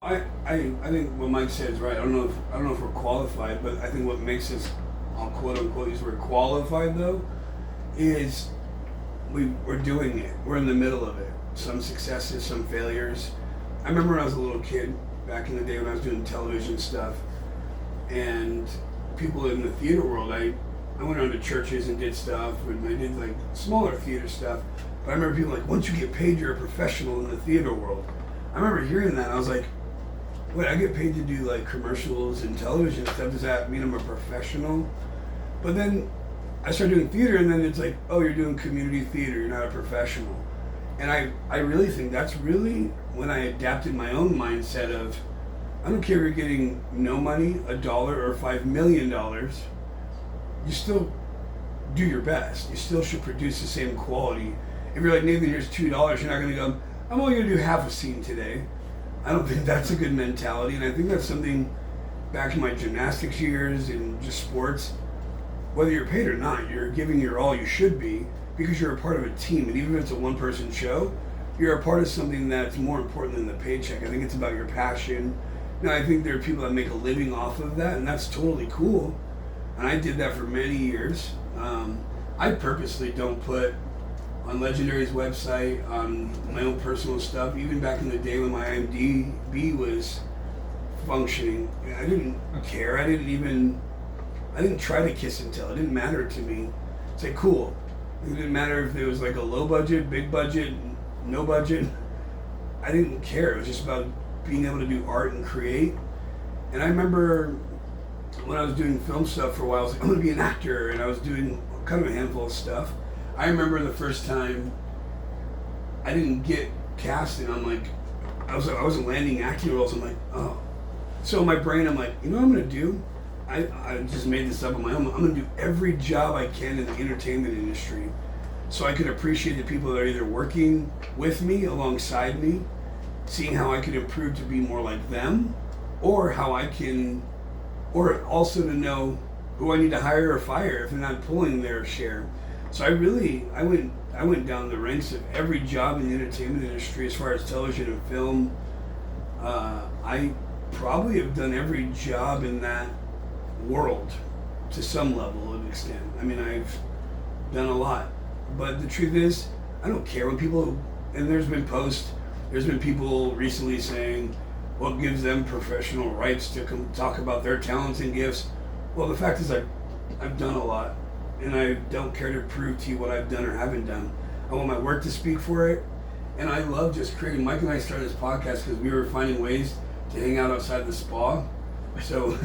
I think what Mike said is right. I don't know if we're qualified, but I think what makes us, I'll quote unquote use the word qualified though, is we're doing it. We're in the middle of it. Some successes, some failures. I remember when I was a little kid, back in the day when I was doing television stuff, and people in the theater world, I went around to churches and did stuff, and I did like smaller theater stuff. But I remember people like, once you get paid, you're a professional in the theater world. I remember hearing that, and I was like, wait, I get paid to do like commercials and television stuff. Does that mean I'm a professional? But then I started doing theater, and then it's like, oh, you're doing community theater, you're not a professional. And I really think that's really when I adapted my own mindset of, I don't care if you're getting no money, $1 or $5 million, you still do your best. You still should produce the same quality. If you're like, Nathan, here's $2, you're not going to go, I'm only going to do half a scene today. I don't think that's a good mentality, and I think that's something back in my gymnastics years and just sports, whether you're paid or not, you're giving your all you should be because you're a part of a team, and even if it's a one-person show, you're a part of something that's more important than the paycheck. I think it's about your passion. Now, I think there are people that make a living off of that, and that's totally cool, and I did that for many years. I purposely don't put on Legendary's website, on my own personal stuff, even back in the day when my IMDb was functioning, I didn't care. I didn't try to kiss and tell. It didn't matter to me. It's like, cool. It didn't matter if it was like a low budget, big budget, no budget. I didn't care. It was just about being able to do art and create. And I remember when I was doing film stuff for a while, I was like, I'm going to be an actor, and I was doing kind of a handful of stuff. I remember the first time I didn't get casting. I'm like, I wasn't landing acting roles. I'm like, oh. So in my brain, I'm like, you know what I'm gonna do? I just made this up on my own. I'm gonna do every job I can in the entertainment industry, so I could appreciate the people that are either working with me, alongside me, seeing how I could improve to be more like them, or how I can, or also to know who I need to hire or fire if they're not pulling their share. So I went down the ranks of every job in the entertainment industry as far as television and film. I probably have done every job in that world to some level of extent. I mean, I've done a lot. But the truth is, I don't care when people, and there's been people recently saying, what gives them professional rights to talk about their talents and gifts? Well, the fact is I've done a lot. And I don't care to prove to you what I've done or haven't done. I want my work to speak for it. And I love just creating. Mike and I started this podcast because we were finding ways to hang out outside the spa. So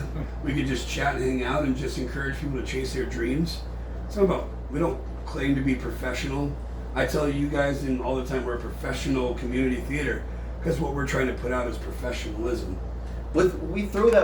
we could just chat and hang out and just encourage people to chase their dreams. It's not about, we don't claim to be professional. I tell you guys all the time, we're a professional community theater because what we're trying to put out is professionalism. We throw that